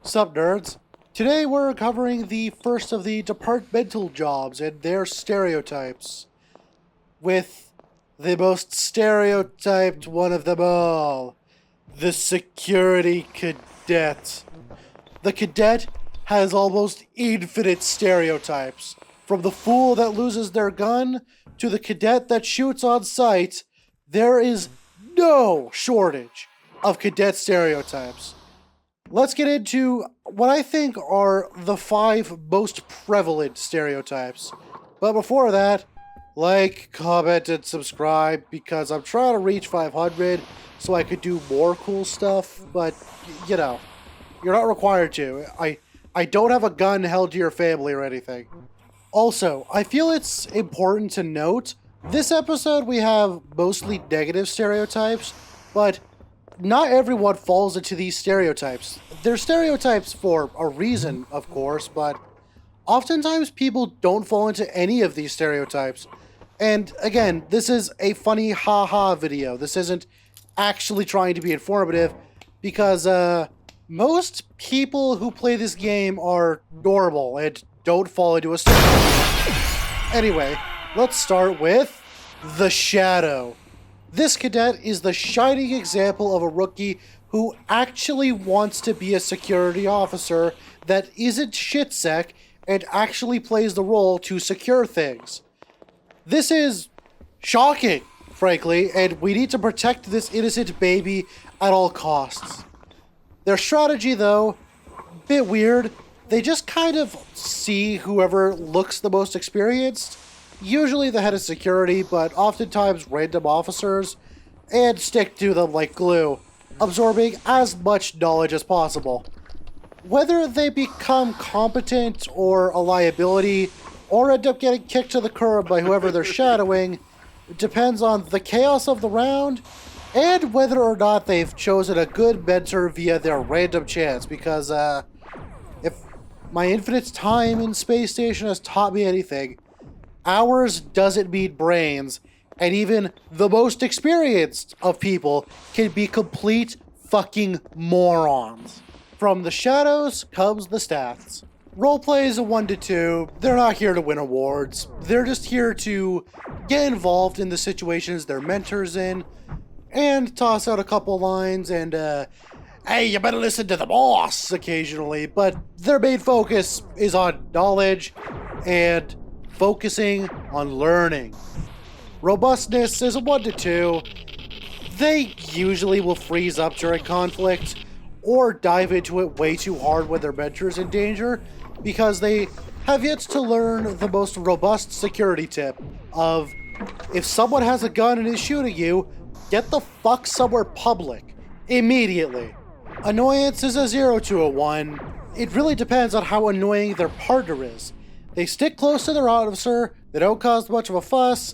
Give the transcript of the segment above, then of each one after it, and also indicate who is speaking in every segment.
Speaker 1: Sup, nerds? Today we're covering the first of the departmental jobs and their stereotypes. With the most stereotyped one of them all, the security cadet. The cadet has almost infinite stereotypes. From the fool that loses their gun to the cadet that shoots on sight, there is no shortage of cadet stereotypes. Let's get into what I think are the 5 most prevalent stereotypes. But before that, like, comment, and subscribe because I'm trying to reach 500 so I could do more cool stuff, but, you know, you're not required to. I don't have a gun held to your family or anything. Also, I feel it's important to note, this episode we have mostly negative stereotypes, but not everyone falls into these stereotypes. They're stereotypes for a reason, of course, but oftentimes people don't fall into any of these stereotypes. And again, this is a funny haha video. This isn't actually trying to be informative because most people who play this game are normal and don't fall into a stereotype. Anyway, let's start with the Shadow. This cadet is the shining example of a rookie who actually wants to be a security officer that isn't shitsec and actually plays the role to secure things. This is shocking, frankly, and we need to protect this innocent baby at all costs. Their strategy, though, a bit weird. They just kind of see whoever looks the most experienced, usually the head of security, but oftentimes random officers, and stick to them like glue, absorbing as much knowledge as possible. Whether they become competent or a liability, or end up getting kicked to the curb by whoever they're shadowing, depends on the chaos of the round, and whether or not they've chosen a good mentor via their random chance, because, if my infinite time in Space Station has taught me anything, hours doesn't mean brains, and even the most experienced of people can be complete fucking morons. From the shadows comes the stats. Roleplay is a 1 to 2. They're not here to win awards. They're just here to get involved in the situations their mentors in, and toss out a couple lines and, hey, you better listen to the boss occasionally, but their main focus is on knowledge and focusing on learning. Robustness is a 1 to 2. They usually will freeze up during conflict or dive into it way too hard when their mentor is in danger because they have yet to learn the most robust security tip of if someone has a gun and is shooting you, get the fuck somewhere public immediately. Annoyance is a 0 to a 1. It really depends on how annoying their partner is. They stick close to their officer, they don't cause much of a fuss.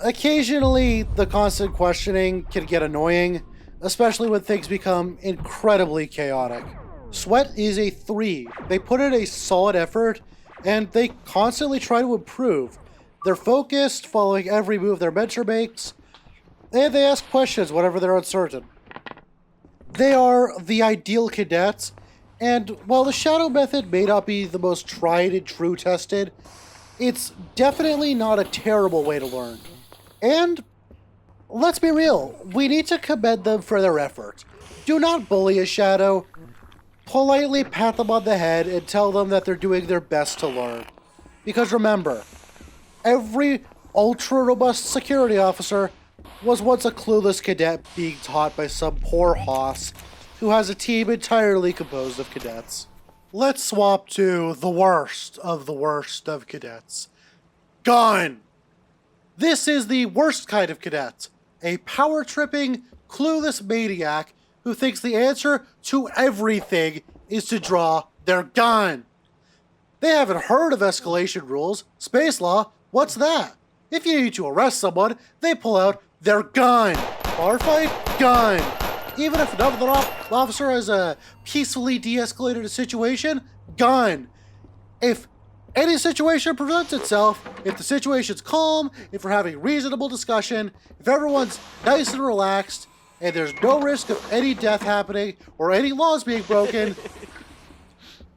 Speaker 1: Occasionally, the constant questioning can get annoying, especially when things become incredibly chaotic. Sweat is a 3. They put in a solid effort, and they constantly try to improve. They're focused, following every move their mentor makes, and they ask questions whenever they're uncertain. They are the ideal cadets, and while the shadow method may not be the most tried and true tested, it's definitely not a terrible way to learn. And let's be real, we need to commend them for their effort. Do not bully a shadow. Politely pat them on the head and tell them that they're doing their best to learn. Because remember, every ultra-robust security officer was once a clueless cadet being taught by some poor hoss who has a team entirely composed of cadets. Let's swap to the worst of cadets. Gun! This is the worst kind of cadet. A power-tripping, clueless maniac who thinks the answer to everything is to draw their gun. They haven't heard of escalation rules, space law, what's that? If you need to arrest someone, they pull out their gun. Bar fight? Gun. Even if another officer has peacefully de-escalated a situation, gun. If any situation presents itself, if the situation's calm, if we're having reasonable discussion, if everyone's nice and relaxed, and there's no risk of any death happening or any laws being broken,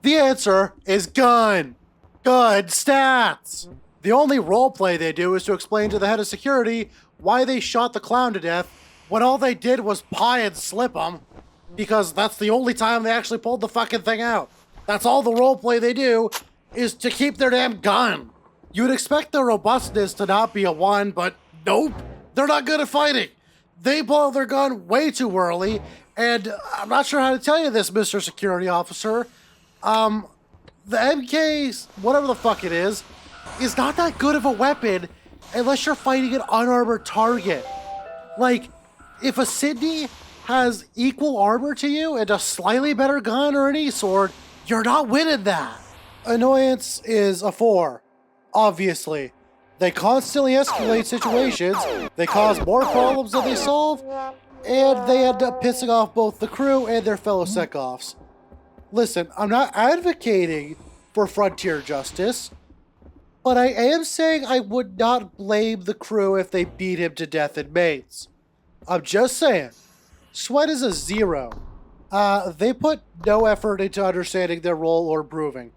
Speaker 1: The answer is gun. Good stats. The only roleplay they do is to explain to the head of security why they shot the clown to death when all they did was pie and slip him, because that's the only time they actually pulled the fucking thing out. That's all the roleplay they do, is to keep their damn gun. You'd expect their robustness to not be a 1, but nope, they're not good at fighting. They pull their gun way too early, and I'm not sure how to tell you this, Mr. Security Officer. The MK, whatever the fuck it is not that good of a weapon unless you're fighting an unarmored target. Like, if a Sydney has equal armor to you and a slightly better gun or any sword, you're not winning that. Annoyance is a 4, obviously. They constantly escalate situations, they cause more problems than they solve, and they end up pissing off both the crew and their fellow sec-offs. Listen, I'm not advocating for frontier justice, but I am saying I would not blame the crew if they beat him to death in mains. I'm just saying. Sweat is a 0. They put no effort into understanding their role or improving.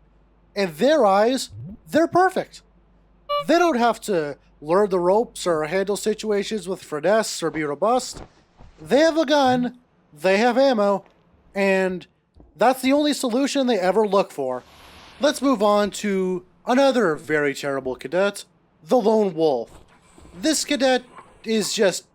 Speaker 1: In their eyes, they're perfect. They don't have to learn the ropes or handle situations with finesse or be robust. They have a gun, they have ammo, and that's the only solution they ever look for. Let's move on to another very terrible cadet, the Lone Wolf. This cadet is just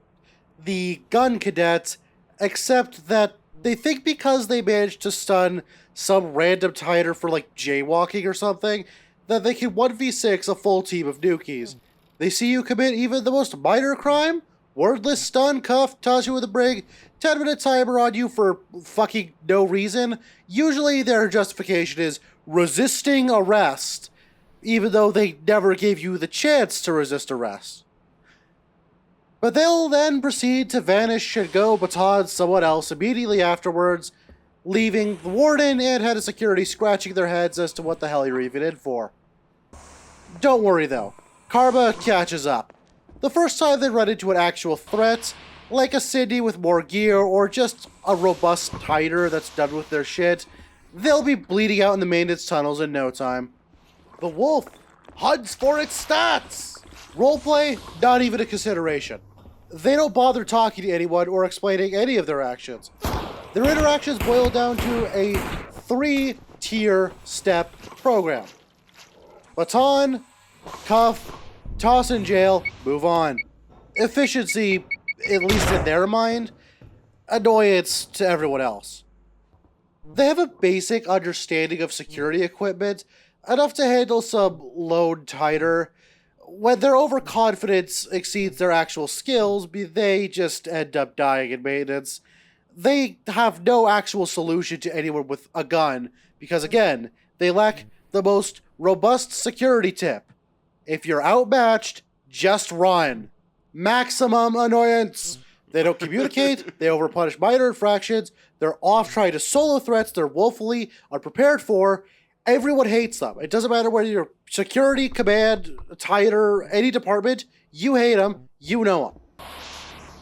Speaker 1: the gun cadet, except that they think because they managed to stun some random titer for like jaywalking or something, that they can 1v6 a full team of nukies. They see you commit even the most minor crime, wordless stun, cuff, toss you with a brig, 10-minute timer on you for fucking no reason. Usually their justification is resisting arrest, even though they never gave you the chance to resist arrest. But they'll then proceed to vanish and go baton someone else immediately afterwards, leaving the warden and head of security scratching their heads as to what the hell you're even in for. Don't worry though, karma catches up. The first time they run into an actual threat, like a Sydney with more gear or just a robust titer that's done with their shit, they'll be bleeding out in the maintenance tunnels in no time. The wolf hunts for its stats! Roleplay, not even a consideration. They don't bother talking to anyone or explaining any of their actions. Their interactions boil down to a 3-tier step program. Baton, cuff, toss in jail, move on. Efficiency, at least in their mind, annoyance to everyone else. They have a basic understanding of security equipment, enough to handle some load titer. When their overconfidence exceeds their actual skills, they just end up dying in maintenance. They have no actual solution to anyone with a gun, because again, they lack the most robust security tip. If you're outmatched, just run. Maximum annoyance. They don't communicate, they overpunish minor infractions, they're off trying to solo threats they're woefully unprepared for. Everyone hates them. It doesn't matter whether you're security, command, titer, any department, you hate them, you know them.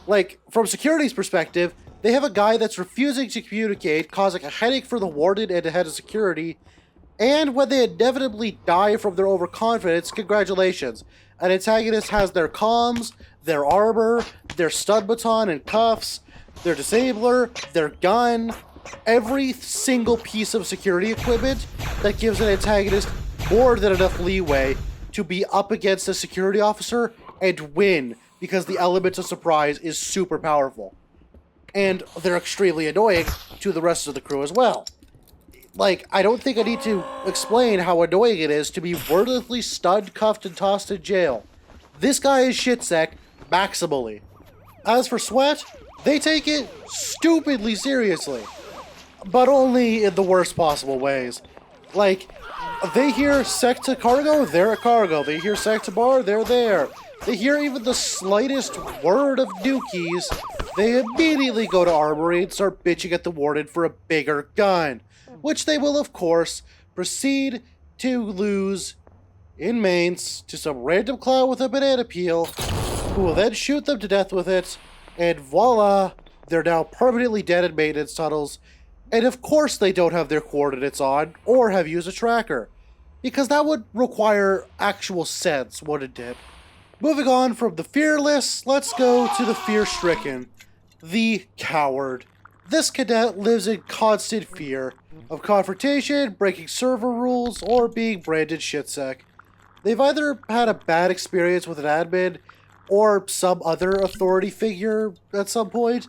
Speaker 1: Like, from security's perspective, they have a guy that's refusing to communicate, causing a headache for the warden and the head of security, and when they inevitably die from their overconfidence, congratulations. An antagonist has their comms, their armor, their stun baton and cuffs, their disabler, their gun, every single piece of security equipment that gives an antagonist more than enough leeway to be up against a security officer and win, because the element of surprise is super powerful. And they're extremely annoying to the rest of the crew as well. Like, I don't think I need to explain how annoying it is to be wordlessly stunned, cuffed, and tossed in jail. This guy is shitsec maximally. As for Sweat, they take it stupidly seriously, but only in the worst possible ways. Like, they hear sec to cargo, they're at cargo. They hear sec to bar, they're there. They hear even the slightest word of nukies, they immediately go to armory and start bitching at the warden for a bigger gun, which they will, of course, proceed to lose in mains to some random clown with a banana peel, who will then shoot them to death with it, and voila, they're now permanently dead in maintenance tunnels, And of course they don't have their coordinates on or have used a tracker, because that would require actual sense, wouldn't it? Moving on from the fearless, let's go to the fear-stricken, the coward. This cadet lives in constant fear of confrontation, breaking server rules, or being branded shitsack. They've either had a bad experience with an admin or some other authority figure at some point.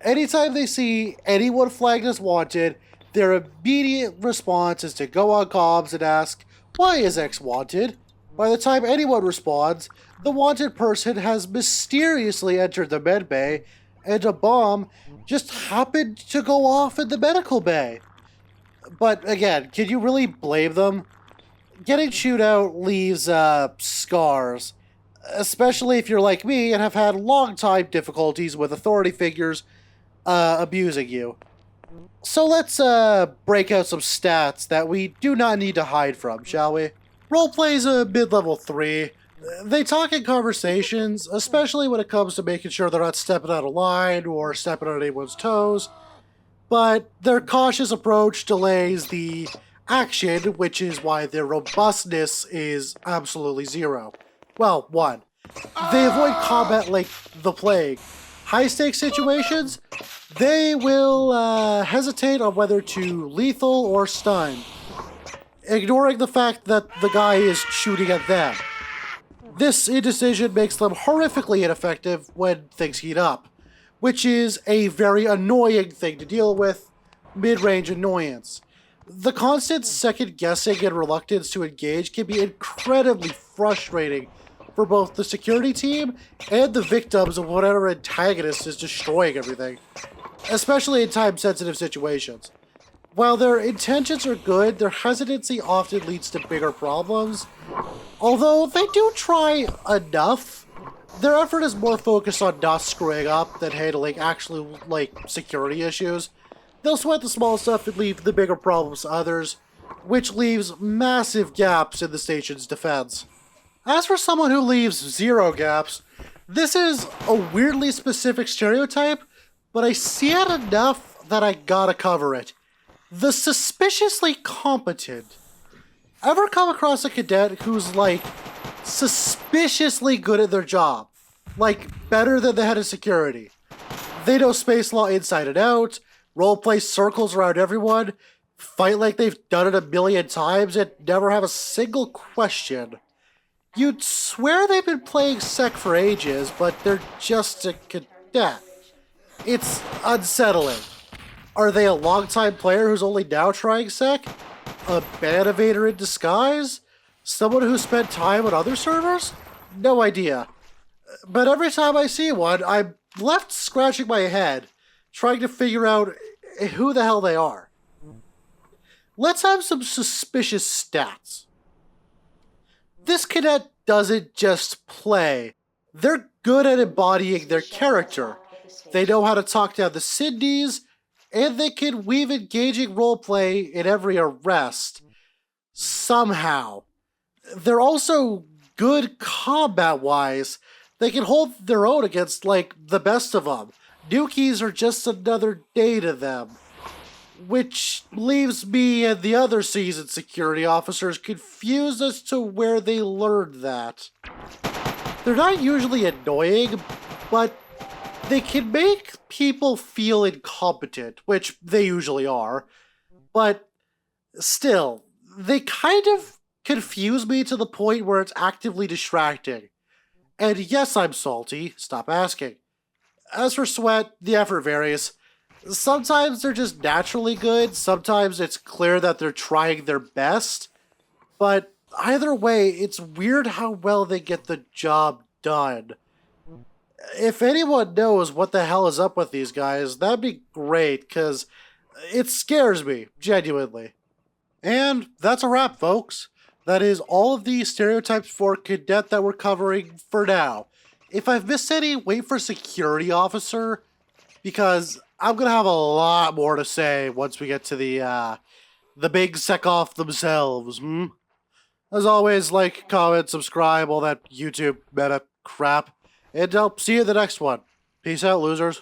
Speaker 1: Anytime they see anyone flagged as wanted, their immediate response is to go on comms and ask, "Why is X wanted?" By the time anyone responds, the wanted person has mysteriously entered the med bay, and a bomb just happened to go off in the medical bay. But again, can you really blame them? Getting chewed out leaves scars, especially if you're like me and have had long-time difficulties with authority figures abusing you. So let's break out some stats that we do not need to hide from, shall we? Roleplay's a mid-level 3. They talk in conversations, especially when it comes to making sure they're not stepping out of line or stepping on anyone's toes, but their cautious approach delays the action, which is why their robustness is absolutely 0. Well, 1. They avoid combat like the plague. High-stakes situations, they will hesitate on whether to lethal or stun, ignoring the fact that the guy is shooting at them. This indecision makes them horrifically ineffective when things heat up, which is a very annoying thing to deal with, mid-range annoyance. The constant second-guessing and reluctance to engage can be incredibly frustrating for both the security team and the victims of whatever antagonist is destroying everything, especially in time-sensitive situations. While their intentions are good, their hesitancy often leads to bigger problems. Although they do try enough, their effort is more focused on not screwing up than handling actually, security issues. They'll sweat the small stuff and leave the bigger problems to others, which leaves massive gaps in the station's defense. As for someone who leaves 0 gaps, this is a weirdly specific stereotype, but I see it enough that I gotta cover it. The suspiciously competent. Ever come across a cadet who's, suspiciously good at their job? Better than the head of security. They know space law inside and out, roleplay circles around everyone, fight like they've done it a million times, and never have a single question. You'd swear they've been playing Sec for ages, but they're just a cadet. It's unsettling. Are they a longtime player who's only now trying Sec? A ban evader in disguise? Someone who spent time on other servers? No idea. But every time I see one, I'm left scratching my head, trying to figure out who the hell they are. Let's have some suspicious stats. This cadet doesn't just play. They're good at embodying their character. They know how to talk down the Cindy's, and they can weave engaging roleplay in every arrest. Somehow. They're also good combat-wise. They can hold their own against, the best of them. Nukies are just another day to them. Which leaves me and the other seasoned security officers confused as to where they learned that. They're not usually annoying, but they can make people feel incompetent, which they usually are. But still, they kind of confuse me to the point where it's actively distracting. And yes, I'm salty. Stop asking. As for sweat, the effort varies. Sometimes they're just naturally good, sometimes it's clear that they're trying their best, but either way, it's weird how well they get the job done. If anyone knows what the hell is up with these guys, that'd be great, because it scares me, genuinely. And that's a wrap, folks. That is all of the stereotypes for Cadet that we're covering for now. If I've missed any, wait for Security Officer, because I'm going to have a lot more to say once we get to the big sec-off themselves. As always, like, comment, subscribe, all that YouTube meta crap. And I'll see you in the next one. Peace out, losers.